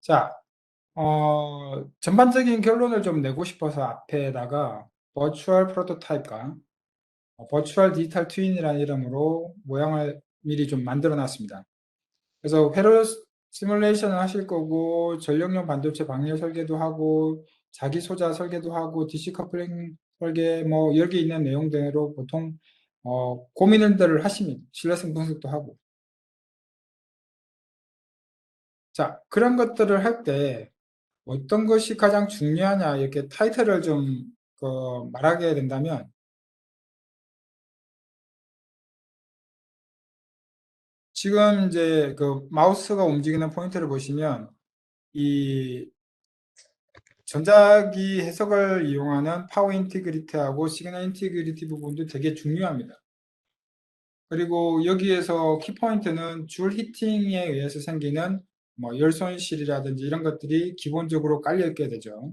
자, 전반적인 결론을 좀 내고 싶어서 앞에다가 버추얼 프로토타입과 버추얼 디지털 트윈이라는 이름으로 모양을 미리 좀 만들어 놨습니다. 그래서 회로 시뮬레이션을 하실 거고, 전력용 반도체 방열 설계도 하고, 자기 소자 설계도 하고, DC 커플링 설계, 뭐, 여기 있는 내용대로 보통, 고민들을 하십니다. 신뢰성 분석도 하고. 자, 그런 것들을 할 때, 어떤 것이 가장 중요하냐 이렇게 타이틀을 좀 말하게 된다면 지금 이제 그 마우스가 움직이는 포인트를 보시면 이 전자기 해석을 이용하는 파워 인티그리티하고 시그널 인티그리티 부분도 되게 중요합니다. 그리고 여기에서 키포인트는 줄 히팅에 의해서 생기는 뭐 열 손실이라든지 이런 것들이 기본적으로 깔려 있게 되죠.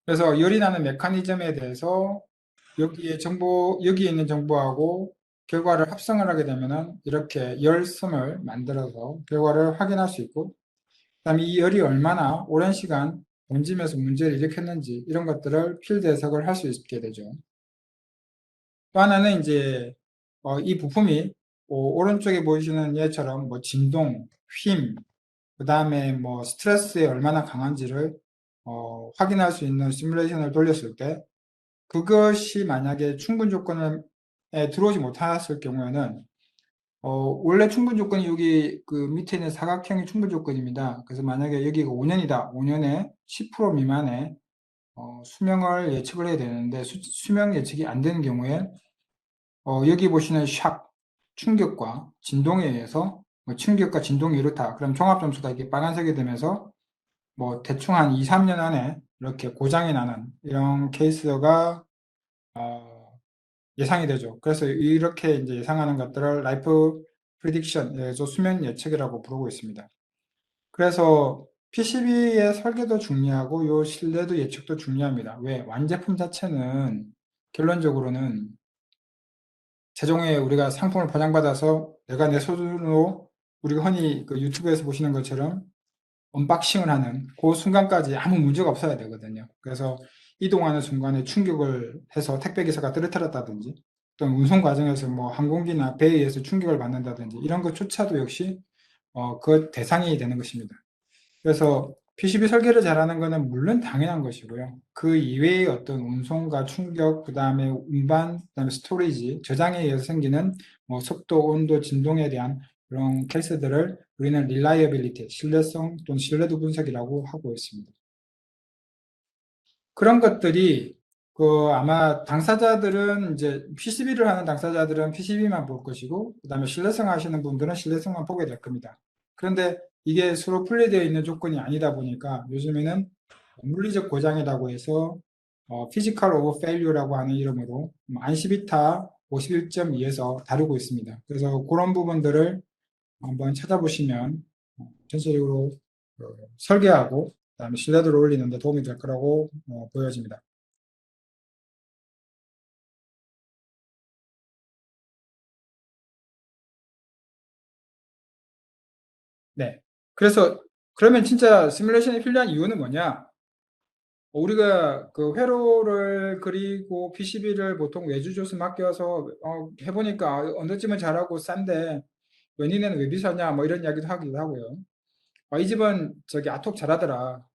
그래서 열이 나는 메커니즘에 대해서 여기에 있는 정보하고 결과를 합성을 하게 되면은 이렇게 열선을 만들어서 결과를 확인할 수 있고, 그 다음에 이 열이 얼마나 오랜 시간 번지면서 문제를 일으켰는지 이런 것들을 필드 해석을 할 수 있게 되죠. 또 하나는 이제 이 부품이 오른쪽에 보이시는 얘처럼 뭐 진동, 힘, 그 다음에 뭐 스트레스에 얼마나 강한지를 확인할 수 있는 시뮬레이션을 돌렸을 때 그것이 만약에 충분 조건에 들어오지 못했을 경우에는 원래 충분 조건이 여기 그 밑에 있는 사각형이 충분 조건입니다. 그래서 만약에 여기가 5년이다. 5년에 10% 미만의 수명을 예측을 해야 되는데 수명 예측이 안 되는 경우에 여기 보시는 샥 충격과 진동에 의해서 뭐 충격과 진동이 이렇다. 그럼 종합 점수가 이렇게 빨간색이 되면서 뭐 대충 한 2, 3년 안에 이렇게 고장이 나는 이런 케이스가 예상이 되죠. 그래서 이렇게 이제 예상하는 것들을 라이프 프리딕션, 그래서 수면 예측이라고 부르고 있습니다. 그래서 PCB의 설계도 중요하고 요 신뢰도 예측도 중요합니다. 왜? 완제품 자체는 결론적으로는 최종에 우리가 상품을 보장받아서 내가 내 손으로 우리가 흔히 그 유튜브에서 보시는 것처럼 언박싱을 하는 그 순간까지 아무 문제가 없어야 되거든요. 그래서 이동하는 순간에 충격을 해서 택배기사가 떨어뜨렸다든지 또는 운송 과정에서 뭐 항공기나 배에 의해서 충격을 받는다든지 이런 것조차도 역시 그 대상이 되는 것입니다. 그래서 PCB 설계를 잘하는 것은 물론 당연한 것이고요. 그 이외의 어떤 운송과 충격, 그 다음에 운반, 그 다음에 스토리지, 저장에 의해서 생기는 뭐 속도, 온도, 진동에 대한 그런 케이스들을 우리는 reliability, 신뢰성 또는 신뢰도 분석이라고 하고 있습니다. 그런 것들이 아마 당사자들은 이제 PCB를 하는 당사자들은 PCB만 볼 것이고, 그 다음에 신뢰성 하시는 분들은 신뢰성만 보게 될 겁니다. 그런데 이게 서로 분리되어 있는 조건이 아니다 보니까 요즘에는 물리적 고장이라고 해서 Physical of Failure라고 하는 이름으로 안시비타 51.2에서 다루고 있습니다. 그래서 그런 부분들을 한번 찾아보시면 전체적으로 설계하고 그다음에 신뢰도를 올리는 데 도움이 될 거라고 보여집니다. 네. 그래서 그러면 진짜 시뮬레이션이 필요한 이유는 뭐냐? 우리가 그 회로를 그리고 PCB를 보통 외주조수 맡겨서 해보니까 어느 집은 잘하고 싼데 웬이는 왜 비싸냐 뭐 이런 이야기도 하기도 하고요. 이 집은 저기 아톡 잘하더라.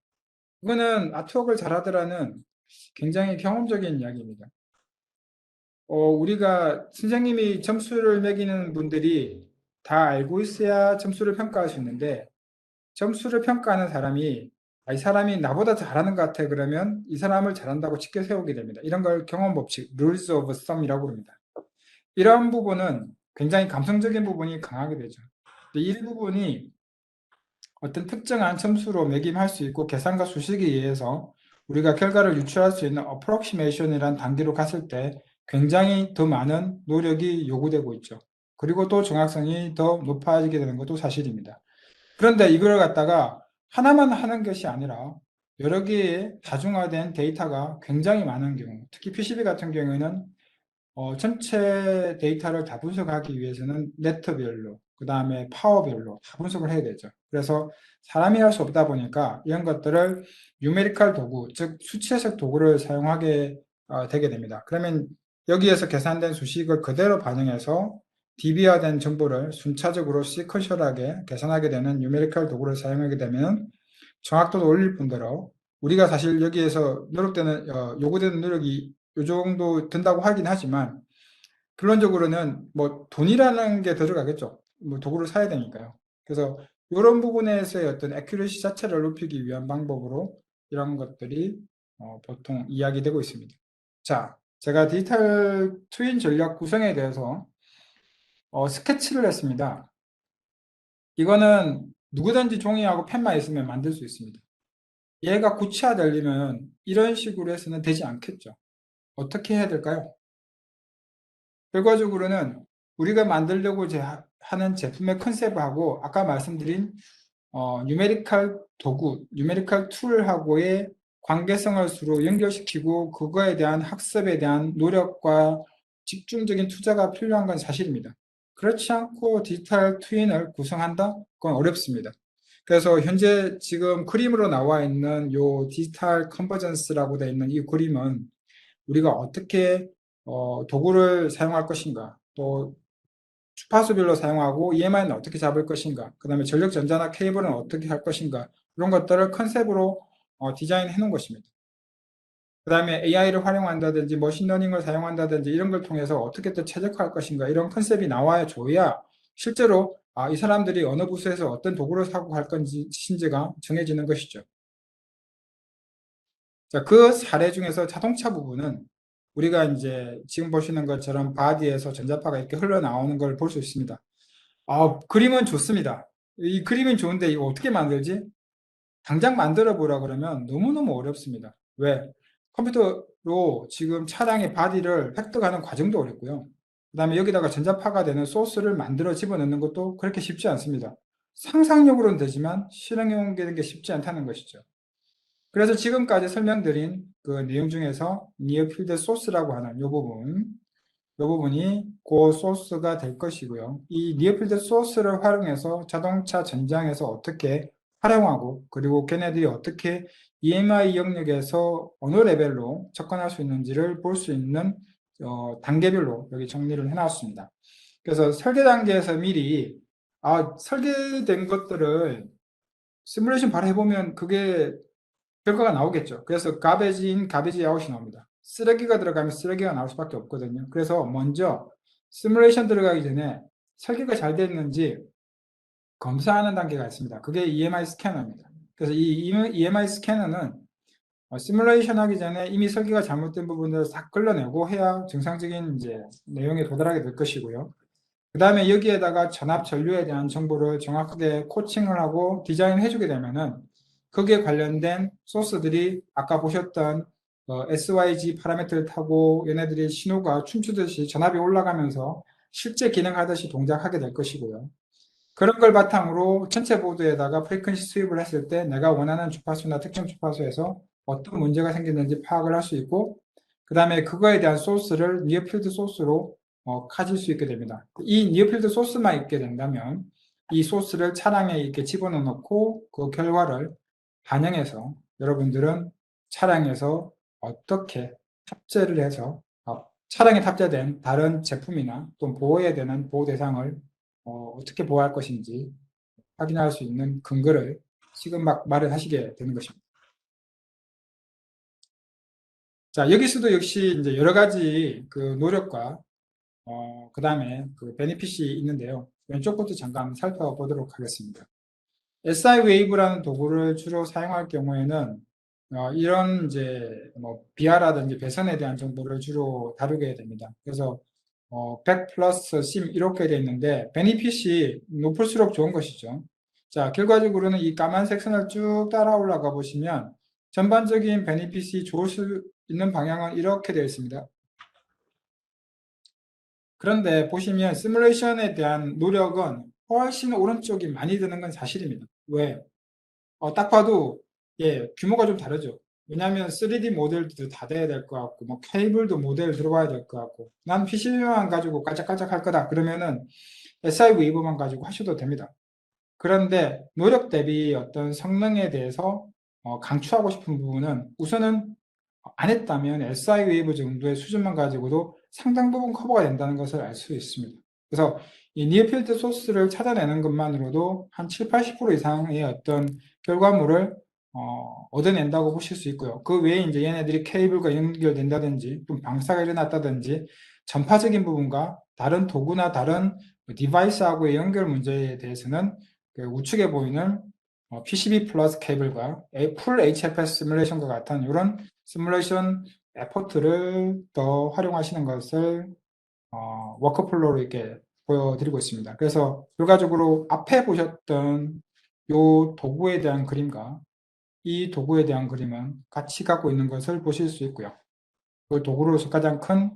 그거는 아톡을 잘하더라는 굉장히 경험적인 이야기입니다. 우리가 선생님이 점수를 매기는 분들이 다 알고 있어야 점수를 평가할 수 있는데 점수를 평가하는 사람이 이 사람이 나보다 잘하는 것 같아 그러면 이 사람을 잘한다고 치켜 세우게 됩니다. 이런 걸 경험 법칙, rules of thumb이라고 합니다. 이런 부분은 굉장히 감성적인 부분이 강하게 되죠. 이 부분이 어떤 특정한 점수로 매김할 수 있고 계산과 수식에 의해서 우리가 결과를 유출할 수 있는 approximation이라는 단계로 갔을 때 굉장히 더 많은 노력이 요구되고 있죠. 그리고 또 정확성이 더 높아지게 되는 것도 사실입니다. 그런데 이걸 갖다가 하나만 하는 것이 아니라 여러 개의 다중화된 데이터가 굉장히 많은 경우, 특히 PCB 같은 경우에는 전체 데이터를 다 분석하기 위해서는 네트별로 그 다음에 파워별로 다 분석을 해야 되죠. 그래서 사람이 할 수 없다 보니까 이런 것들을 뉴메리컬 도구, 즉 수치해석 도구를 사용하게 되게 됩니다. 그러면 여기에서 계산된 수식을 그대로 반영해서 DB화된 정보를 순차적으로 시퀀셜하게 계산하게 되는 뉴메리컬 도구를 사용하게 되면 정확도도 올릴 뿐더러 우리가 사실 여기에서 노력되는 요구되는 노력이 이 정도 든다고 하긴 하지만 결론적으로는 뭐 돈이라는 게 더 들어가겠죠. 뭐 도구를 사야 되니까요. 그래서 이런 부분에서의 어떤 액큐레시 자체를 높이기 위한 방법으로 이런 것들이 보통 이야기되고 있습니다. 자, 제가 디지털 트윈 전략 구성에 대해서 스케치를 했습니다. 이거는 누구든지 종이하고 펜만 있으면 만들 수 있습니다. 얘가 구체화되려면 이런 식으로 해서는 되지 않겠죠. 어떻게 해야 될까요? 결과적으로는 우리가 만들려고 하는 제품의 컨셉하고 아까 말씀드린 뉴메리컬 도구, 뉴메리컬 툴하고의 관계성을 서로 연결시키고 그거에 대한 학습에 대한 노력과 집중적인 투자가 필요한 건 사실입니다. 그렇지 않고 디지털 트윈을 구성한다? 그건 어렵습니다. 그래서 현재 지금 그림으로 나와 있는 요 디지털 컨버전스라고 되어 있는 이 그림은 우리가 어떻게 도구를 사용할 것인가, 또 주파수별로 사용하고 EMI는 어떻게 잡을 것인가, 그 다음에 전력 전자나 케이블은 어떻게 할 것인가, 이런 것들을 컨셉으로 디자인해 놓은 것입니다. 그 다음에 AI를 활용한다든지 머신러닝을 사용한다든지 이런 걸 통해서 어떻게 또 최적화할 것인가, 이런 컨셉이 나와야 줘야 실제로 이 사람들이 어느 부서에서 어떤 도구를 사고 할 건지가 정해지는 것이죠. 자, 그 사례 중에서 자동차 부분은 우리가 이제 지금 보시는 것처럼 바디에서 전자파가 이렇게 흘러나오는 걸 볼 수 있습니다. 그림은 좋습니다. 이 그림은 좋은데 이거 어떻게 만들지? 당장 만들어 보라 그러면 너무너무 어렵습니다. 왜? 컴퓨터로 지금 차량의 바디를 획득하는 과정도 어렵고요. 그 다음에 여기다가 전자파가 되는 소스를 만들어 집어넣는 것도 그렇게 쉽지 않습니다. 상상력으로는 되지만 실행에 옮기는 게 쉽지 않다는 것이죠. 그래서 지금까지 설명드린 그 내용 중에서 니어필드 소스라고 하는 이 부분이 그 소스가 될 것이고요. 이 니어필드 소스를 활용해서 자동차 전장에서 어떻게 활용하고 그리고 걔네들이 어떻게 EMI 영역에서 어느 레벨로 접근할 수 있는지를 볼 수 있는 단계별로 여기 정리를 해놨습니다. 그래서 설계 단계에서 미리 설계된 것들을 시뮬레이션 바로 해보면 그게 결과가 나오겠죠. 그래서 가베지 인, 가베지 아웃이 나옵니다. 쓰레기가 들어가면 쓰레기가 나올 수밖에 없거든요. 그래서 먼저 시뮬레이션 들어가기 전에 설계가 잘 됐는지 검사하는 단계가 있습니다. 그게 EMI 스캐너입니다. 그래서 이 EMI 스캐너는 시뮬레이션 하기 전에 이미 설계가 잘못된 부분들을 싹 걸러내고 해야 정상적인 이제 내용에 도달하게 될 것이고요. 그 다음에 여기에다가 전압 전류에 대한 정보를 정확하게 코칭을 하고 디자인을 해주게 되면은 거기에 관련된 소스들이 아까 보셨던 SYG 파라미터를 타고 얘네들이 신호가 춤추듯이 전압이 올라가면서 실제 기능하듯이 동작하게 될 것이고요. 그런 걸 바탕으로 전체 보드에다가 프리퀀시 수입을 했을 때 내가 원하는 주파수나 특정 주파수에서 어떤 문제가 생기는지 파악을 할 수 있고 그 다음에 그거에 대한 소스를 니어필드 소스로 가질 수 있게 됩니다. 이 니어필드 소스만 있게 된다면 이 소스를 차량에 이렇게 집어넣어 놓고 그 결과를 반영해서 여러분들은 차량에서 어떻게 탑재를 해서 차량에 탑재된 다른 제품이나 또 보호해야 되는 보호 대상을 어떻게 보호할 것인지 확인할 수 있는 근거를 지금 막 마련하시게 되는 것입니다. 자, 여기서도 역시 이제 여러 가지 그 노력과 그 다음에 그 베네핏이 있는데요. 왼쪽부터 잠깐 살펴보도록 하겠습니다. SI 웨이브라는 도구를 주로 사용할 경우에는 이런 이제 뭐 비하라든지 배선에 대한 정보를 주로 다루게 됩니다. 그래서 100 플러스 심 이렇게 되어 있는데 베니핏이 높을수록 좋은 것이죠. 자, 결과적으로는 이 까만색 선을 쭉 따라 올라가 보시면 전반적인 베니핏이 좋을 수 있는 방향은 이렇게 되어 있습니다. 그런데 보시면 시뮬레이션에 대한 노력은 훨씬 오른쪽이 많이 드는 건 사실입니다. 왜? 딱 봐도 규모가 좀 다르죠. 왜냐하면 3D 모델도 다 돼야 될 것 같고, 뭐 케이블도 모델 들어와야 될 것 같고, 난 PCB만 가지고 까짝까짝 할 거다. 그러면은 SI 웨이브만 가지고 하셔도 됩니다. 그런데 노력 대비 어떤 성능에 대해서 강추하고 싶은 부분은 우선은 안 했다면 SI 웨이브 정도의 수준만 가지고도 상당 부분 커버가 된다는 것을 알 수 있습니다. 그래서 이 니어필드 소스를 찾아내는 것만으로도 한 7, 80% 이상의 어떤 결과물을 얻어낸다고 보실 수 있고요. 그 외에 이제 얘네들이 케이블과 연결된다든지 좀 방사가 일어났다든지 전파적인 부분과 다른 도구나 다른 디바이스하고의 연결 문제에 대해서는 그 우측에 보이는 PCB 플러스 케이블과 풀 HFS 시뮬레이션과 같은 이런 시뮬레이션 에포트를 더 활용하시는 것을 워크플로우로 이렇게 보여드리고 있습니다. 그래서 결과적으로 앞에 보셨던 이 도구에 대한 그림과 이 도구에 대한 그림은 같이 갖고 있는 것을 보실 수 있고요. 그 도구로서 가장 큰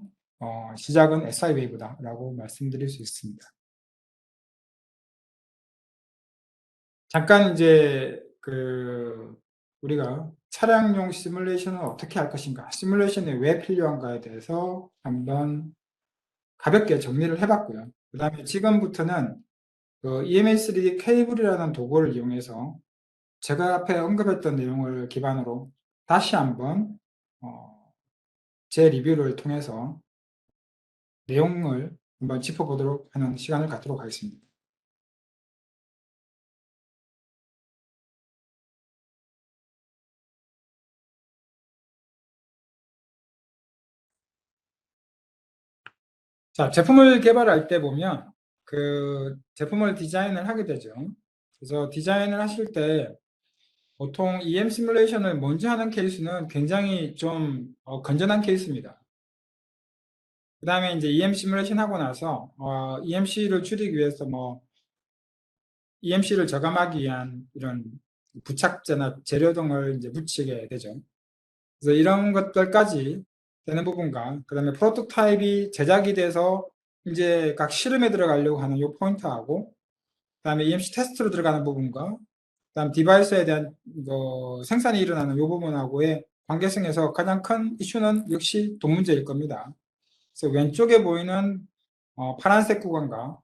시작은 SI 웨이브다라고 말씀드릴 수 있습니다. 잠깐 이제 우리가 차량용 시뮬레이션은 어떻게 할 것인가, 시뮬레이션이 왜 필요한가에 대해서 한번 가볍게 정리를 해봤고요. 그 다음에 지금부터는 그 EMA3D 케이블이라는 도구를 이용해서 제가 앞에 언급했던 내용을 기반으로 다시 한번 제 리뷰를 통해서 내용을 한번 짚어보도록 하는 시간을 갖도록 하겠습니다. 자, 제품을 개발할 때 보면 그 제품을 디자인을 하게 되죠. 그래서 디자인을 하실 때 보통 EM 시뮬레이션을 먼저 하는 케이스는 굉장히 좀 건전한 케이스입니다. 그 다음에 이제 EM 시뮬레이션 하고 나서 EMC를 줄이기 위해서 뭐 EMC를 저감하기 위한 이런 부착재나 재료 등을 이제 붙이게 되죠. 그래서 이런 것들까지 되는 부분과 그 다음에 프로토타입이 제작이 돼서 이제 각 실험에 들어가려고 하는 이 포인트하고 그 다음에 EMC 테스트로 들어가는 부분과 그 다음 디바이스에 대한 생산이 일어나는 이 부분하고의 관계성에서 가장 큰 이슈는 역시 돈 문제일 겁니다. 그래서 왼쪽에 보이는 파란색 구간과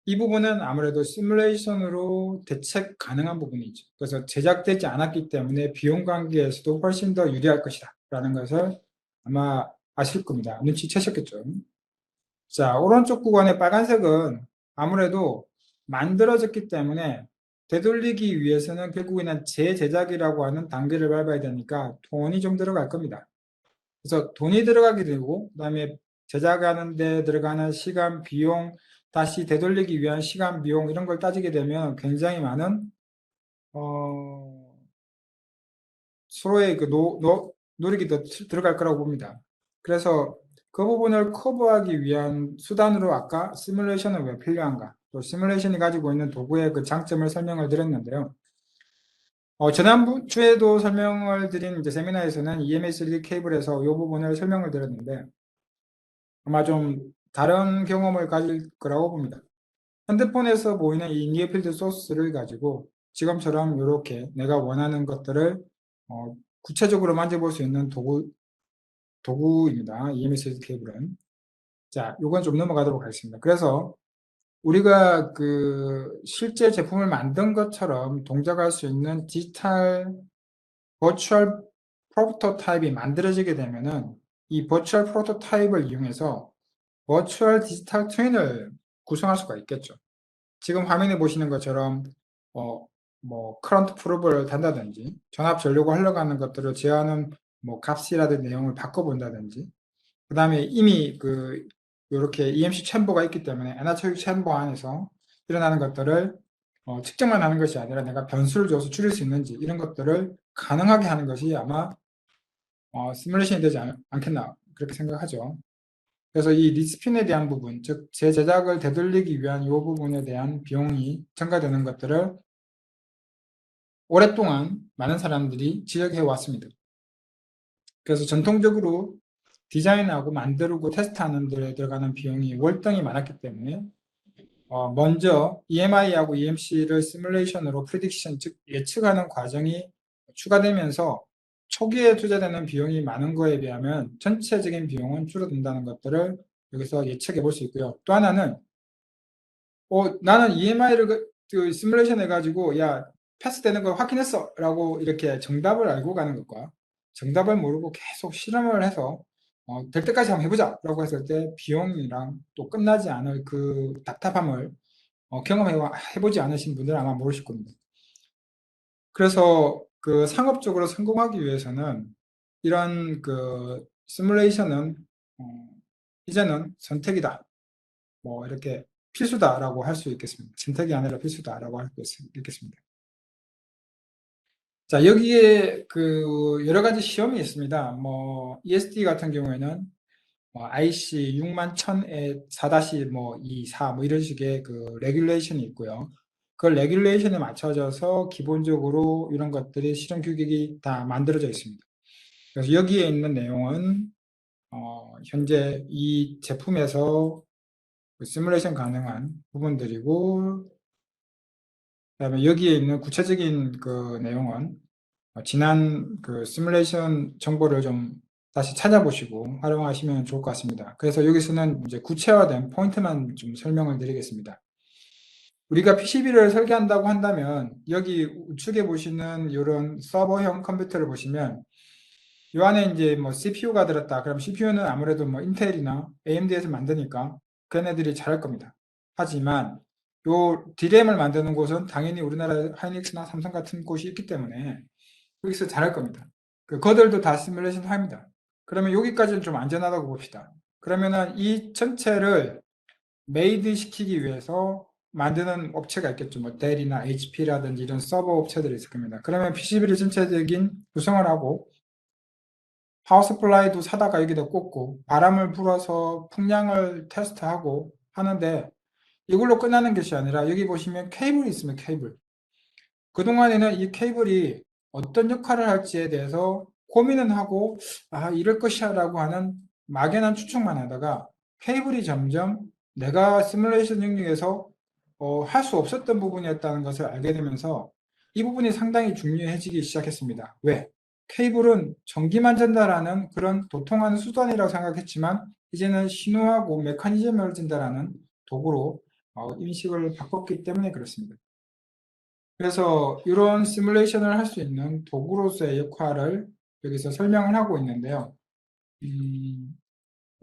이 부분은 아무래도 시뮬레이션으로 대책 가능한 부분이죠. 그래서 제작되지 않았기 때문에 비용 관계에서도 훨씬 더 유리할 것이다 라는 것을 아마 아실 겁니다. 눈치채셨겠죠. 자, 오른쪽 구간의 빨간색은 아무래도 만들어졌기 때문에 되돌리기 위해서는 결국에는 재제작이라고 하는 단계를 밟아야 되니까 돈이 좀 들어갈 겁니다. 그래서 돈이 들어가게 되고 그다음에 제작하는 데 들어가는 시간, 비용, 다시 되돌리기 위한 시간, 비용 이런 걸 따지게 되면 굉장히 많은 서로의 그 노력이 더 들어갈 거라고 봅니다. 그래서 그 부분을 커버하기 위한 수단으로 아까 시뮬레이션은 왜 필요한가, 또 시뮬레이션이 가지고 있는 도구의 그 장점을 설명을 드렸는데요. 지난주에도 설명을 드린 이제 세미나에서는 EMA3D 케이블에서 이 부분을 설명을 드렸는데 아마 좀 다른 경험을 가질 거라고 봅니다. 핸드폰에서 보이는 이 니어필드 소스를 가지고 지금처럼 이렇게 내가 원하는 것들을 구체적으로 만져볼 수 있는 도구입니다. EMS 케이블은. 자, 이건 좀 넘어가도록 하겠습니다. 그래서 우리가 그 실제 제품을 만든 것처럼 동작할 수 있는 디지털 버추얼 프로토타입이 만들어지게 되면은 이 버추얼 프로토타입을 이용해서 버추얼 디지털 트윈을 구성할 수가 있겠죠. 지금 화면에 보시는 것처럼 뭐 커런트 프로브를 단다든지 전압 전류가 흘러가는 것들을 제어하는 뭐 값이라든지 내용을 바꿔본다든지 그 다음에 이미 이렇게 EMC 챔버가 있기 때문에 에너지 챔버 안에서 일어나는 것들을 측정만 하는 것이 아니라 내가 변수를 줘서 줄일 수 있는지 이런 것들을 가능하게 하는 것이 아마 시뮬레이션이 되지 않겠나 그렇게 생각하죠. 그래서 이 리스핀에 대한 부분, 즉 재제작을 되돌리기 위한 이 부분에 대한 비용이 증가되는 것들을 오랫동안 많은 사람들이 지적해 왔습니다. 그래서 전통적으로 디자인하고 만들고 테스트하는 데 들어가는 비용이 월등히 많았기 때문에 먼저 EMI하고 EMC를 시뮬레이션으로 프리딕션, 즉 예측하는 과정이 추가되면서 초기에 투자되는 비용이 많은 거에 비하면 전체적인 비용은 줄어든다는 것들을 여기서 예측해 볼 수 있고요. 또 하나는 나는 EMI를 시뮬레이션 해가지고 야 패스되는 걸 확인했어 라고 이렇게 정답을 알고 가는 것과 정답을 모르고 계속 실험을 해서 될 때까지 한번 해보자 라고 했을 때 비용이랑 또 끝나지 않을 그 답답함을 경험해보지 않으신 분들은 아마 모르실 겁니다. 그래서 그 상업적으로 성공하기 위해서는 이런 그 시뮬레이션은 이제는 선택이다. 뭐 이렇게 필수다라고 할 수 있겠습니다. 선택이 아니라 필수다라고 할 수 있겠습니다. 자, 여기에 그 여러 가지 시험이 있습니다. 뭐 ESD 같은 경우에는 IC 61000에 4-24 뭐 이런 식의 그 레귤레이션이 있고요. 그 레귤레이션에 맞춰져서 기본적으로 이런 것들이 실험 규격이 다 만들어져 있습니다. 그래서 여기에 있는 내용은 현재 이 제품에서 시뮬레이션 가능한 부분들이고, 그다음에 여기에 있는 구체적인 그 내용은 지난 그 시뮬레이션 정보를 좀 다시 찾아보시고 활용하시면 좋을 것 같습니다. 그래서 여기서는 이제 구체화된 포인트만 좀 설명을 드리겠습니다. 우리가 PCB를 설계한다고 한다면 여기 우측에 보시는 이런 서버형 컴퓨터를 보시면 이 안에 이제 뭐 CPU가 들었다. 그럼 CPU는 아무래도 뭐 인텔이나 AMD에서 만드니까 걔네들이 잘할 겁니다. 하지만 요 D램을 만드는 곳은 당연히 우리나라 하이닉스나 삼성 같은 곳이 있기 때문에 여기서 잘할 겁니다. 그들도 다 시뮬레이션 합니다. 그러면 여기까지는 좀 안전하다고 봅시다. 그러면은 이 전체를 메이드 시키기 위해서 만드는 업체가 있겠죠. 뭐 델이나 HP라든지 이런 서버 업체들이 있을 겁니다. 그러면 PCB를 전체적인 구성을 하고 파워 서플라이도 사다가 여기다 꽂고 바람을 불어서 풍량을 테스트하고 하는데 이걸로 끝나는 것이 아니라 여기 보시면 케이블이 있으면 케이블. 그동안에는 이 케이블이 어떤 역할을 할지에 대해서 고민은 하고 이럴 것이야 라고 하는 막연한 추측만 하다가 케이블이 점점 내가 시뮬레이션 영역에서 할 수 없었던 부분이었다는 것을 알게 되면서 이 부분이 상당히 중요해지기 시작했습니다. 왜? 케이블은 전기만 전달하는 그런 도통하는 수단이라고 생각했지만 이제는 신호하고 메커니즘을 전달하는 도구로 인식을 바꿨기 때문에 그렇습니다. 그래서 이런 시뮬레이션을 할 수 있는 도구로서의 역할을 여기서 설명을 하고 있는데요.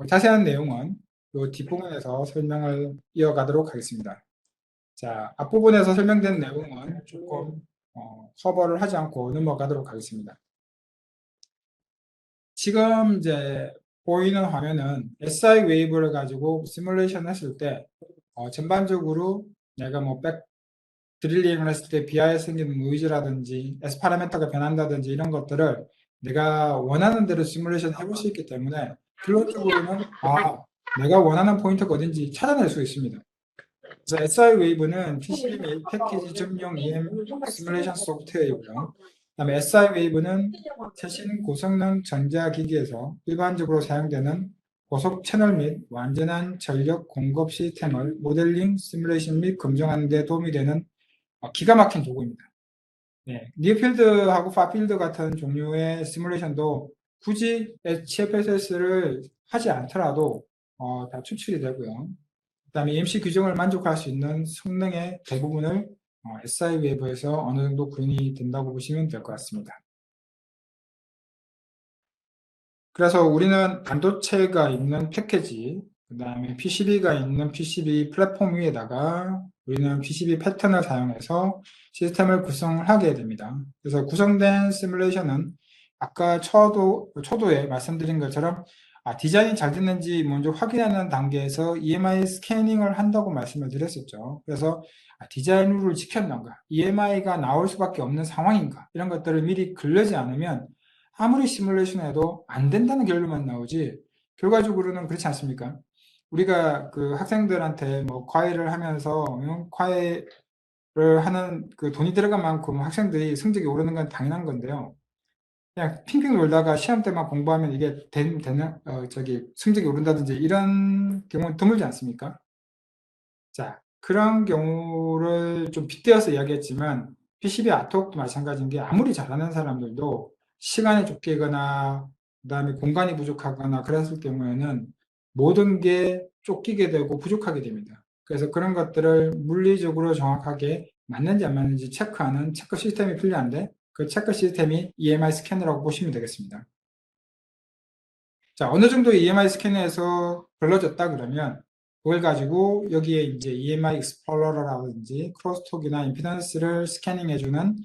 자세한 내용은 이 뒷부분에서 설명을 이어가도록 하겠습니다. 자, 앞부분에서 설명된 내용은 조금 커버를 하지 않고 넘어가도록 하겠습니다. 지금 이제 보이는 화면은 SI 웨이브를 가지고 시뮬레이션 했을 때 전반적으로 내가 뭐 드릴링을 했을 때 비하에 생기는 노이즈라든지 S 파라미터가 변한다든지 이런 것들을 내가 원하는 대로 시뮬레이션 해볼 수 있기 때문에 결론적으로는 내가 원하는 포인트가 어딘지 찾아낼 수 있습니다. 그래서 SI 웨이브는 PCB 및 패키지 전용 EM 시뮬레이션 소프트웨어이고요. 그다음에 SI 웨이브는 최신 고성능 전자기기에서 일반적으로 사용되는 고속 채널 및 완전한 전력 공급 시스템을 모델링, 시뮬레이션 및 검증하는 데 도움이 되는 기가 막힌 도구입니다. 네, 니어필드하고 파필드 같은 종류의 시뮬레이션도 굳이 HFSS를 하지 않더라도 다 추출이 되고요. 그 다음에 EMC 규정을 만족할 수 있는 성능의 대부분을 SI 웨이브에서 어느 정도 구현이 된다고 보시면 될 것 같습니다. 그래서 우리는 반도체가 있는 패키지, 그 다음에 PCB가 있는 PCB 플랫폼 위에다가 우리는 PCB 패턴을 사용해서 시스템을 구성하게 됩니다. 그래서 구성된 시뮬레이션은 아까 초도에 말씀드린 것처럼 디자인이 잘 됐는지 먼저 확인하는 단계에서 EMI 스캐닝을 한다고 말씀을 드렸었죠. 그래서 디자인 룰을 지켰는가, EMI가 나올 수밖에 없는 상황인가, 이런 것들을 미리 글르지 않으면 아무리 시뮬레이션 해도 안 된다는 결론만 나오지 결과적으로는 그렇지 않습니까? 우리가 그 학생들한테 뭐 과외를 하면서 과외를 하는 그 돈이 들어간 만큼 학생들이 성적이 오르는 건 당연한 건데요. 그냥 핑핑 놀다가 시험 때만 공부하면 이게 되는 성적이 오른다든지 이런 경우는 드물지 않습니까? 자, 그런 경우를 좀 빗대어서 이야기했지만 PCB 아트웍도 마찬가지인 게 아무리 잘하는 사람들도 시간이 쫓기거나 그다음에 공간이 부족하거나 그랬을 경우에는 모든 게 쫓기게 되고 부족하게 됩니다. 그래서 그런 것들을 물리적으로 정확하게 맞는지 안 맞는지 체크하는 체크 시스템이 필요한데 그 체크 시스템이 EMI 스캐너라고 보시면 되겠습니다. 자, 어느 정도 EMI 스캐너에서 걸러졌다 그러면 그걸 가지고 여기에 이제 EMI 익스플로러라든지 크로스톡이나 임피던스를 스캐닝해주는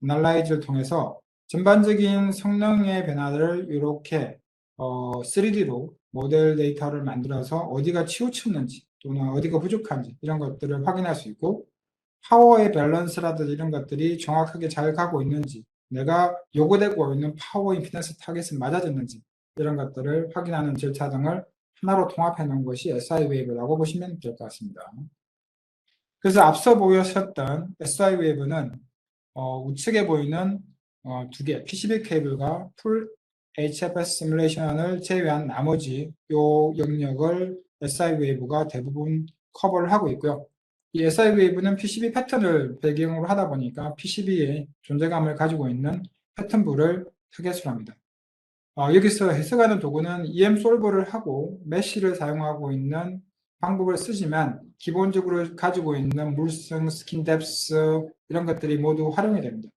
애널라이즈를 통해서 전반적인 성능의 변화를 이렇게 3D로 모델 데이터를 만들어서 어디가 치우쳤는지 또는 어디가 부족한지 이런 것들을 확인할 수 있고 파워의 밸런스라든지 이런 것들이 정확하게 잘 가고 있는지 내가 요구되고 있는 파워 임피던스 타겟은 맞아졌는지 이런 것들을 확인하는 절차 등을 하나로 통합해 놓은 것이 SI 웨이브라고 보시면 될 것 같습니다. 그래서 앞서 보셨던 SI 웨이브는 우측에 보이는 두 개 PCB 케이블과 풀 HFS 시뮬레이션을 제외한 나머지 요 영역을 SI 웨이브가 대부분 커버를 하고 있고요. 이 SI 웨이브는 PCB 패턴을 배경으로 하다 보니까 PCB의 존재감을 가지고 있는 패턴부를 타겟으로 합니다. 여기서 해석하는 도구는 EM 솔버를 하고 메쉬를 사용하고 있는 방법을 쓰지만 기본적으로 가지고 있는 물성, 스킨 뎁스 이런 것들이 모두 활용이 됩니다.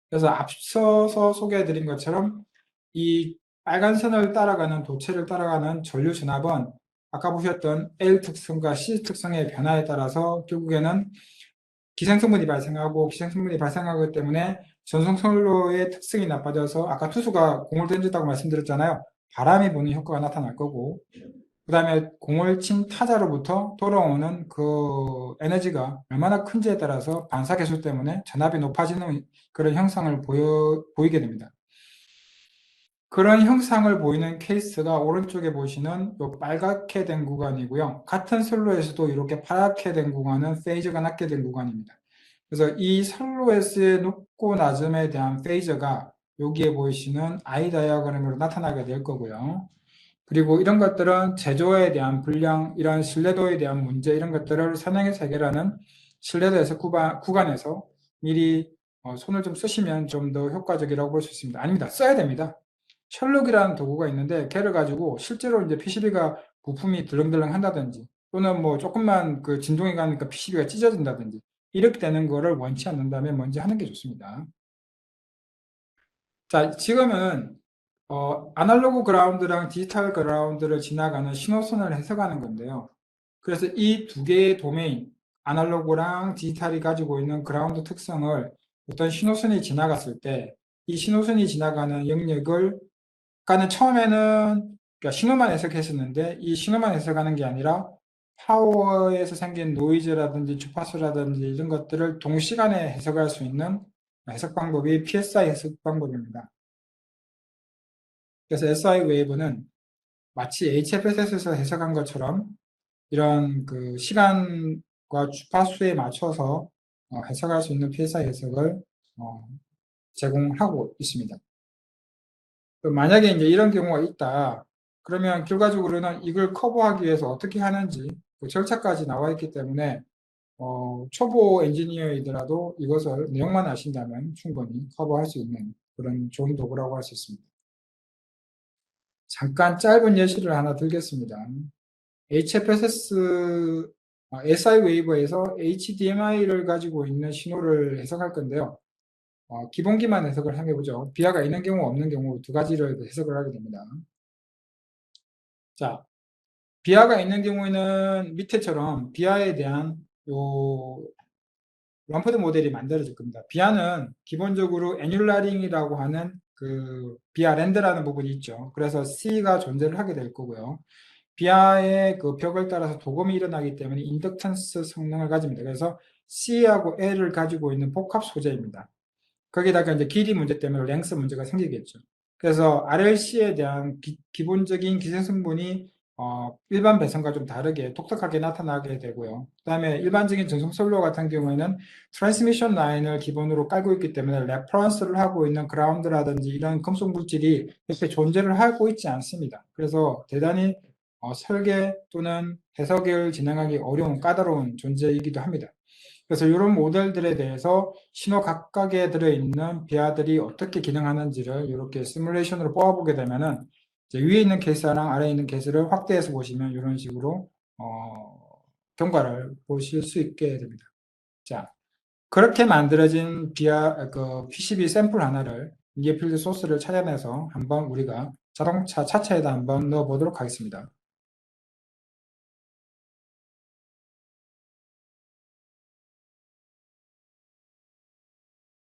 그래서 앞서서 소개해 드린 것처럼 이 빨간 선을 따라가는 도체를 따라가는 전류 전압은 아까 보셨던 L 특성과 C 특성의 변화에 따라서 결국에는 기생성분이 발생하고 기생성분이 발생하기 때문에 전송선로의 특성이 나빠져서 아까 투수가 공을 던졌다고 말씀드렸잖아요. 바람이 부는 효과가 나타날 거고 그 다음에 공을 친 타자로부터 돌아오는 그 에너지가 얼마나 큰지에 따라서 반사 계수 때문에 전압이 높아지는 그런 형상을 보이게 됩니다. 그런 형상을 보이는 케이스가 오른쪽에 보시는 요 빨갛게 된 구간이고요. 같은 선로에서도 이렇게 파랗게 된 구간은 페이저가 낮게 된 구간입니다. 그래서 이 선로에서의 높고 낮음에 대한 페이저가 여기에 보이시는 I 다이어그램으로 나타나게 될 거고요. 그리고 이런 것들은 제조에 대한 불량, 이런 신뢰도에 대한 문제 이런 것들을 선행해서 해결하는 신뢰도에서 구간에서 미리 손을 좀 쓰시면 좀 더 효과적이라고 볼 수 있습니다. 아닙니다. 써야 됩니다. 셜록이라는 도구가 있는데 걔를 가지고 실제로 이제 PCB가 부품이 들렁들렁 한다든지 또는 뭐 조금만 그 진동이 가니까 PCB가 찢어진다든지 이렇게 되는 거를 원치 않는다면 먼저 하는 게 좋습니다. 자, 지금은 아날로그 그라운드랑 디지털 그라운드를 지나가는 신호선을 해석하는 건데요. 그래서 이 두 개의 도메인, 아날로그랑 디지털이 가지고 있는 그라운드 특성을 어떤 신호선이 지나갔을 때 이 신호선이 지나가는 영역을 아까는 처음에는 그러니까 신호만 해석했었는데 이 신호만 해석하는 게 아니라 파워에서 생긴 노이즈라든지 주파수라든지 이런 것들을 동시간에 해석할 수 있는 해석 방법이 PSI 해석 방법입니다. 그래서 SI 웨이브는 마치 HFSS에서 해석한 것처럼 이런 그 시간과 주파수에 맞춰서 해석할 수 있는 PSI 해석을 제공하고 있습니다. 만약에 이제 이런 경우가 있다. 그러면 결과적으로는 이걸 커버하기 위해서 어떻게 하는지 그 절차까지 나와 있기 때문에 초보 엔지니어이더라도 이것을 내용만 아신다면 충분히 커버할 수 있는 그런 좋은 도구라고 할 수 있습니다. 잠깐 짧은 예시를 하나 들겠습니다. HFSS, SI 웨이버에서 HDMI를 가지고 있는 신호를 해석할 건데요. 기본기만 해석을 해보죠. 비하가 있는 경우 없는 경우 두 가지를 해석을 하게 됩니다. 자, 비하가 있는 경우에는 밑에처럼 비하에 대한 요 럼프드 모델이 만들어질 겁니다. 비하는 기본적으로 애뉴라링이라고 하는 그 비하 랜드라는 부분이 있죠. 그래서 C가 존재를 하게 될 거고요. 비하의 그 벽을 따라서 도검이 일어나기 때문에 인덕턴스 성능을 가집니다. 그래서 C하고 L을 가지고 있는 복합 소재입니다. 거기다가 이제 길이 문제 때문에 랭스 문제가 생기겠죠. 그래서 RLC에 대한 기본적인 기생성분이 일반 배선과 좀 다르게 독특하게 나타나게 되고요. 그 다음에 일반적인 전송 솔로 같은 경우에는 트랜스미션 라인을 기본으로 깔고 있기 때문에 레퍼런스를 하고 있는 그라운드라든지 이런 금속 물질이 이렇게 존재를 하고 있지 않습니다. 그래서 대단히 설계 또는 해석을 진행하기 어려운 까다로운 존재이기도 합니다. 그래서 이런 모델들에 대해서 신호 각각에 들어있는 비하들이 어떻게 기능하는지를 이렇게 시뮬레이션으로 뽑아보게 되면은 이제 위에 있는 케이스랑 아래에 있는 케이스를 확대해서 보시면 이런 식으로 경과를 보실 수 있게 됩니다. 자, 그렇게 만들어진 PCB 샘플 하나를 니어필드 소스를 찾아내서 한번 우리가 자동차 차체에다 한번 넣어 보도록 하겠습니다.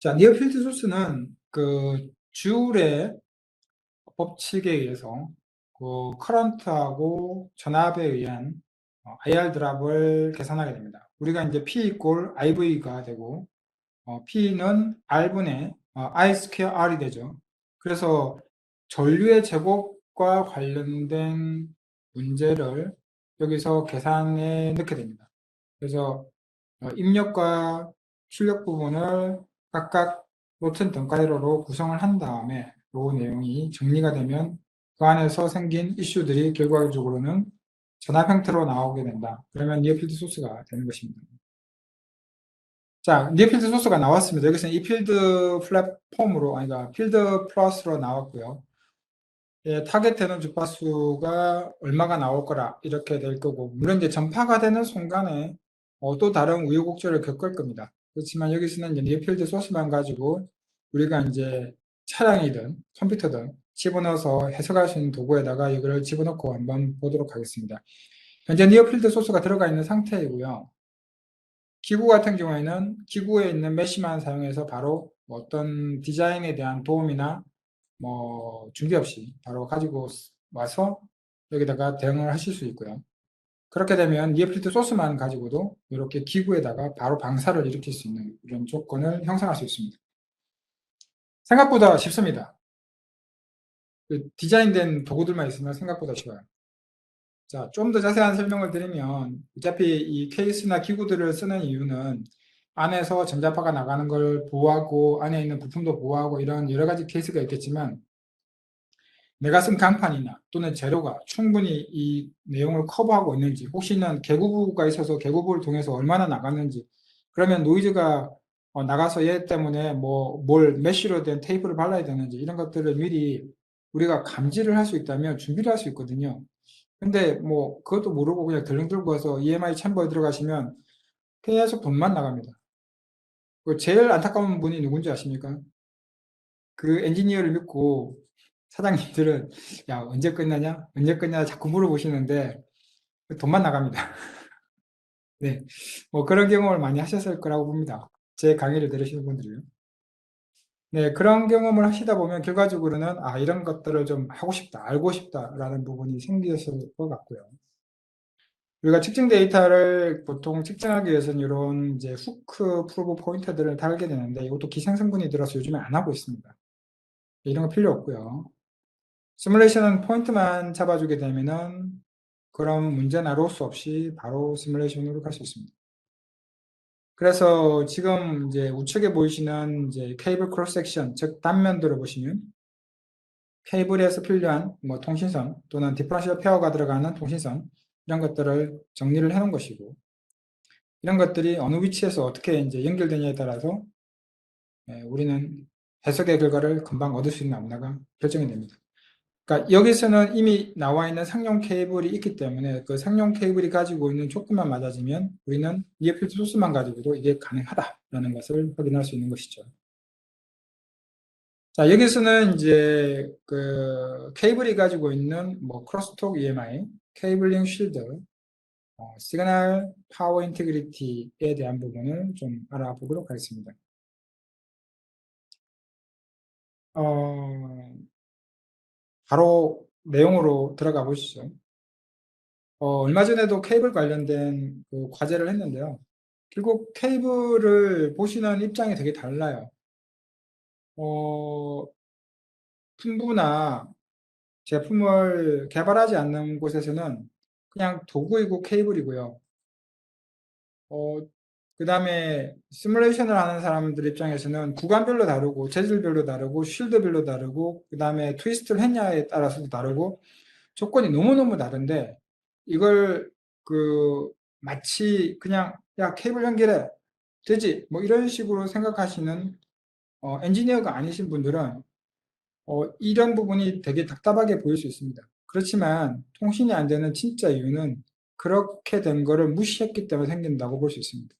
자, 니어필드 소스는 그 주울의 법칙에 의해서 그 커런트하고 전압에 의한 IR 드랍을 계산하게 됩니다. 우리가 이제 P 이꼴 IV가 되고 P는 R분의 I 스퀘어 R이 되죠. 그래서 전류의 제곱과 관련된 문제를 여기서 계산에 넣게 됩니다. 그래서 입력과 출력 부분을 각각 노튼 덩가리로 구성을 한 다음에 이 내용이 정리가 되면 그 안에서 생긴 이슈들이 결과적으로는 전압 형태로 나오게 된다. 그러면 니어필드 소스가 되는 것입니다. 자, 니어필드 소스가 나왔습니다. 여기서는 이 필드 플랫폼으로, 아니, 그러니까 필드 플러스로 나왔고요. 예, 타겟되는 주파수가 얼마가 나올 거라 이렇게 될 거고, 물론 이제 전파가 되는 순간에 또 다른 우여곡절을 겪을 겁니다. 그렇지만 여기서는 이제 니어필드 소스만 가지고 우리가 이제 차량이든 컴퓨터든 집어넣어서 해석할 수 있는 도구에다가 이거를 집어넣고 한번 보도록 하겠습니다. 현재 니어필드 소스가 들어가 있는 상태이고요. 기구 같은 경우에는 기구에 있는 메쉬만 사용해서 바로 어떤 디자인에 대한 도움이나 뭐 준비 없이 바로 가지고 와서 여기다가 대응을 하실 수 있고요. 그렇게 되면 니어필드 소스만 가지고도 이렇게 기구에다가 바로 방사를 일으킬 수 있는 이런 조건을 형성할 수 있습니다. 생각보다 쉽습니다. 그 디자인된 도구들만 있으면 생각보다 쉬워요. 자, 좀 더 자세한 설명을 드리면 어차피 이 케이스나 기구들을 쓰는 이유는 안에서 전자파가 나가는 걸 보호하고 안에 있는 부품도 보호하고 이런 여러 가지 케이스가 있겠지만 내가 쓴 강판이나 또는 재료가 충분히 이 내용을 커버하고 있는지 혹시는 개구부가 있어서 개구부를 통해서 얼마나 나갔는지 그러면 노이즈가 나가서 얘 때문에 뭐 뭘 메쉬로 된 테이프를 발라야 되는지 이런 것들을 미리 우리가 감지를 할 수 있다면 준비를 할 수 있거든요. 근데 뭐 그것도 모르고 그냥 덜렁 들고 와서 EMI 챔버에 들어가시면 계속 돈만 나갑니다. 그 제일 안타까운 분이 누군지 아십니까? 그 엔지니어를 믿고 사장님들은 야 언제 끝나냐? 언제 끝나냐 자꾸 물어보시는데 돈만 나갑니다. 네, 뭐 그런 경험을 많이 하셨을 거라고 봅니다. 제 강의를 들으시는 분들이요. 네, 그런 경험을 하시다 보면 결과적으로는 아 이런 것들을 좀 하고 싶다, 알고 싶다라는 부분이 생기셨을 것 같고요. 우리가 측정 데이터를 보통 측정하기 위해서는 이런 이제 후크 프로브 포인터들을 달게 되는데 이것도 기생성분이 들어서 요즘에 안 하고 있습니다. 이런 거 필요 없고요. 시뮬레이션은 포인트만 잡아주게 되면은 그런 문제나 로스 없이 바로 시뮬레이션으로 갈 수 있습니다. 그래서 지금 이제 우측에 보이시는 이제 케이블 크로스 섹션, 즉 단면들을 보시면 케이블에서 필요한 뭐 통신선 또는 디퍼런셜 페어가 들어가는 통신선 이런 것들을 정리를 해 놓은 것이고 이런 것들이 어느 위치에서 어떻게 이제 연결되냐에 따라서 우리는 해석의 결과를 금방 얻을 수 있는 없나가 결정이 됩니다. 그러니까 여기서는 이미 나와 있는 상용 케이블이 있기 때문에 그 상용 케이블이 가지고 있는 조건만 맞아지면 우리는 EFP 소스만 가지고도 이게 가능하다라는 것을 확인할 수 있는 것이죠. 자, 여기서는 이제 그 케이블이 가지고 있는 뭐 크로스톡 EMI, 케이블링 쉴드, 시그널 파워 인테그리티에 대한 부분을 좀 알아보도록 하겠습니다. 어, 바로 내용으로 들어가 보시죠. 얼마 전에도 케이블 관련된 그 과제를 했는데요. 결국 케이블을 보시는 입장이 되게 달라요. 어, 품부나 제품을 개발하지 않는 곳에서는 그냥 도구이고 케이블이고요. 어, 그 다음에 시뮬레이션을 하는 사람들 입장에서는 구간별로 다르고 재질별로 다르고 쉴드별로 다르고 그 다음에 트위스트를 했냐에 따라서도 다르고 조건이 너무너무 다른데 이걸 그 마치 그냥 야 케이블 연결해 되지? 뭐 이런 식으로 생각하시는 엔지니어가 아니신 분들은 이런 부분이 되게 답답하게 보일 수 있습니다. 그렇지만 통신이 안 되는 진짜 이유는 그렇게 된 거를 무시했기 때문에 생긴다고 볼 수 있습니다.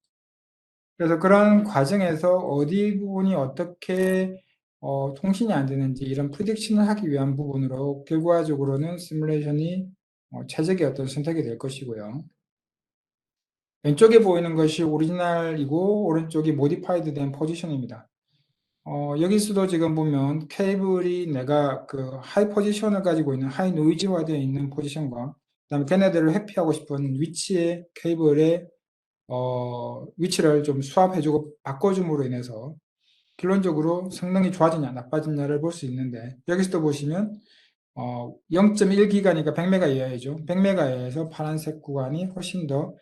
그래서 그런 과정에서 어디 부분이 어떻게 통신이 안 되는지 이런 프리딕션을 하기 위한 부분으로 결과적으로는 시뮬레이션이 최적의 어떤 선택이 될 것이고요. 왼쪽에 보이는 것이 오리지널이고 오른쪽이 모디파이드 된 포지션입니다. 여기서도 지금 보면 케이블이 내가 그 하이 포지션을 가지고 있는 하이 노이즈화 되어 있는 포지션과 그다음에 걔네들을 회피하고 싶은 위치의 케이블의 위치를 좀 수합해주고 바꿔줌으로 인해서 결론적으로 성능이 좋아지냐 나빠지냐를 볼 수 있는데 여기서도 보시면 0.1기가니까 100메가 이하이죠. 100메가 이하에서 파란색 구간이 훨씬 더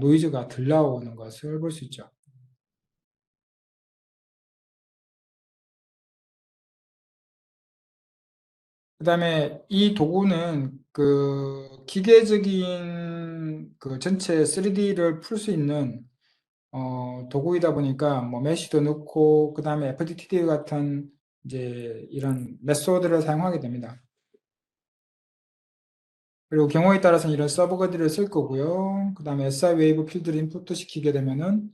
노이즈가 덜 나오는 것을 볼 수 있죠. 그 다음에 이 도구는 그 기계적인 그 전체 3D를 풀 수 있는 도구이다 보니까 뭐 메쉬도 넣고 그 다음에 FDTD 같은 이제 이런 메소드를 사용하게 됩니다. 그리고 경우에 따라서는 이런 서버거디를 쓸 거고요. 그 다음에 SI 웨이브 필드를 인풋 시키게 되면은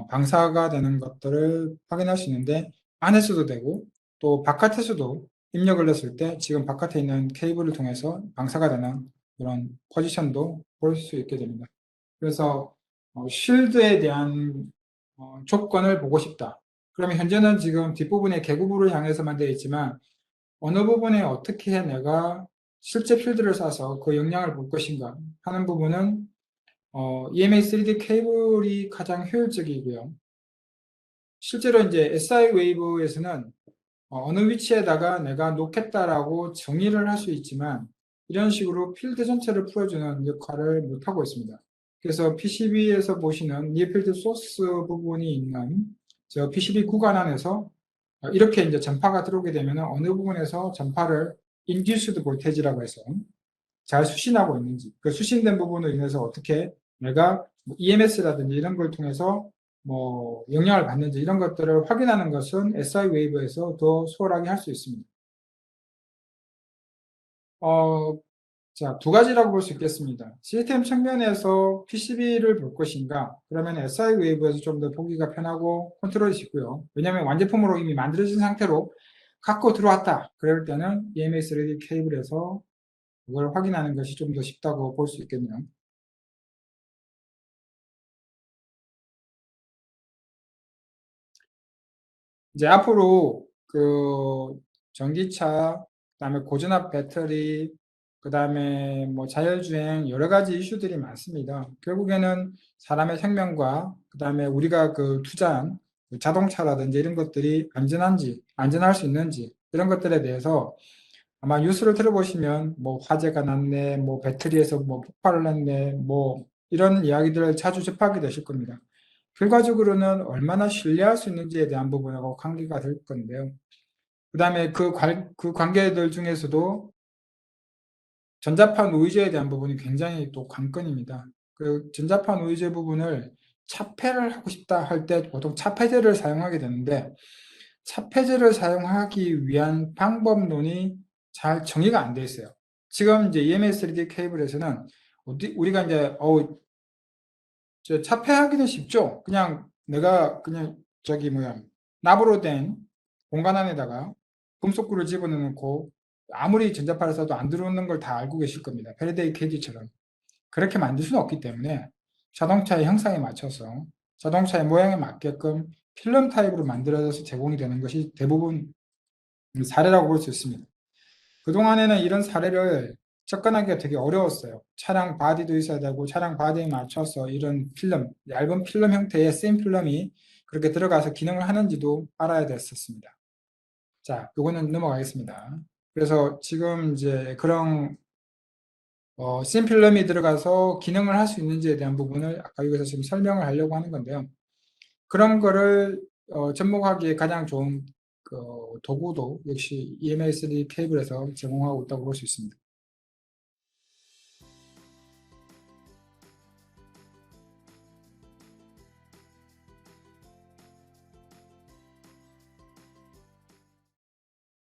방사가 되는 것들을 확인할 수 있는데 안에서도 되고 또 바깥에서도 입력을 했을 때 지금 바깥에 있는 케이블을 통해서 방사가 되는 그런 포지션도 볼 수 있게 됩니다. 그래서 쉴드에 대한 조건을 보고 싶다. 그러면 현재는 지금 뒷부분에 계구부를 향해서만 되어 있지만 어느 부분에 어떻게 내가 실제 필드를 쏴서 그 영향을 볼 것인가 하는 부분은 EMA3D 케이블이 가장 효율적이고요. 실제로 이제 SI 웨이브에서는 어느 위치에다가 내가 놓겠다라고 정의를 할 수 있지만 이런 식으로 필드 전체를 풀어주는 역할을 못하고 있습니다. 그래서 PCB에서 보시는 니어필드 소스 부분이 있는 저 PCB 구간 안에서 이렇게 이제 전파가 들어오게 되면 어느 부분에서 전파를 induced voltage라고 해서 잘 수신하고 있는지 그 수신된 부분으로 인해서 어떻게 내가 EMS라든지 이런 걸 통해서 뭐 영향을 받는지 이런 것들을 확인하는 것은 SI 웨이브에서 더 수월하게 할 수 있습니다. 어, 자, 두 가지라고 볼 수 있겠습니다. 시스템 측면에서 PCB를 볼 것인가? 그러면 SI 웨이브에서 좀 더 보기가 편하고 컨트롤이 쉽고요. 왜냐하면 완제품으로 이미 만들어진 상태로 갖고 들어왔다. 그럴 때는 EMS3D 케이블에서 그걸 확인하는 것이 좀 더 쉽다고 볼 수 있겠네요. 이제 앞으로 그 전기차, 그다음에 고전압 배터리, 그다음에 뭐 자율주행 여러 가지 이슈들이 많습니다. 결국에는 사람의 생명과 그다음에 우리가 그 투자한 그 자동차라든지 이런 것들이 안전한지, 안전할 수 있는지 이런 것들에 대해서 아마 뉴스를 들어보시면 뭐 화재가 났네, 뭐 배터리에서 뭐 폭발을 했네, 뭐 이런 이야기들을 자주 접하게 되실 겁니다. 결과적으로는 얼마나 신뢰할 수 있는지에 대한 부분하고 관계가 될 건데요. 그 다음에 그 관계들 중에서도 전자파 노이즈에 대한 부분이 굉장히 또 관건입니다. 그 전자파 노이즈 부분을 차폐를 하고 싶다 할 때 보통 차폐제를 사용하게 되는데 차폐제를 사용하기 위한 방법론이 잘 정의가 안 돼 있어요. 지금 이제 EMS3D 케이블에서는 우리가 이제 차폐하기는 쉽죠. 그냥 내가 그냥 저기 뭐야 납으로 된 공간 안에다가 금속구를 집어넣고 아무리 전자파를 써도 안 들어오는 걸 다 알고 계실 겁니다. 패러데이 케이지처럼. 그렇게 만들 수는 없기 때문에 자동차의 형상에 맞춰서 자동차의 모양에 맞게끔 필름 타입으로 만들어져서 제공이 되는 것이 대부분 사례라고 볼 수 있습니다. 그동안에는 이런 사례를 접근하기가 되게 어려웠어요. 차량 바디도 있어야 되고 차량 바디에 맞춰서 이런 필름, 얇은 필름 형태의 센 필름이 그렇게 들어가서 기능을 하는지도 알아야 됐었습니다. 자, 요거는 넘어가겠습니다. 그래서 지금 이제 그런 센 필름이 들어가서 기능을 할 수 있는지에 대한 부분을 아까 여기서 지금 설명을 하려고 하는 건데요. 그런 거를 접목하기에 가장 좋은 그 도구도 역시 EMS3 케이블에서 제공하고 있다고 볼 수 있습니다.